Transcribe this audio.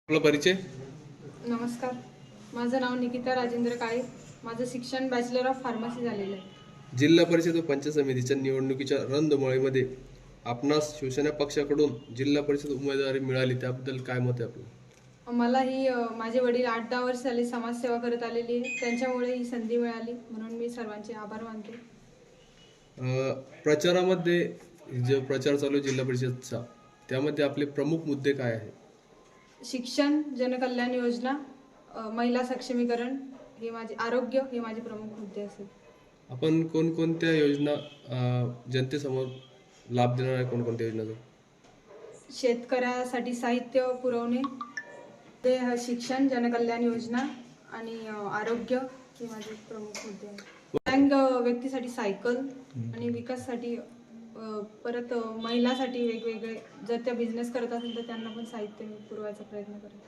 आपला परिचय. नमस्कार, माझं नाव निकिता राजेंद्र काळे. माझं शिक्षण बॅचलर ऑफ फार्मसी झालेलं आहे. जिल्हा परिषद व पंचायत समितीच्या निवडणुकीच्या रणधुमाळीमध्ये आपणास शिवसेना पक्षाकडून जिल्हा परिषद उमेदवारी मिळाली, त्याबद्दल काय मत आहे आपलं? मला ही माझे वडील 8-10 वर्ष झाले समाजसेवा करत आलेली आहे. त्यांच्यामुळे ही संधी मिळाली, म्हणून मी सर्वांचे आभार मानते. प्रचारामध्ये जो प्रचार चालू आहे जिल्हा परिषदचा, त्यामध्ये आपले प्रमुख मुद्दे काय आहेत? शिक्षण, जनकल्याण योजना, महिला सक्षमीकरण, आरोग्य हे माझे प्रमुख मुद्दे असेल. आपण कोणकोणत्या योजना जनतेसमोर लाभ देणार आहे? कोणकोणत्या योजनाचा? शेतकऱ्यासाठी साहित्य पुरवणे, ते शिक्षण, जनकल्याण योजना आणि आरोग्य हे माझे प्रमुख मुद्दे आहेत. दिव्यांग व्यक्तीसाठी सायकल आणि विकासासाठी परत महिलांसाठी वेगवेगळे, जर त्या बिझनेस करत असेल तर त्यांना पण साहित्य पुरवायचा प्रयत्न करेल.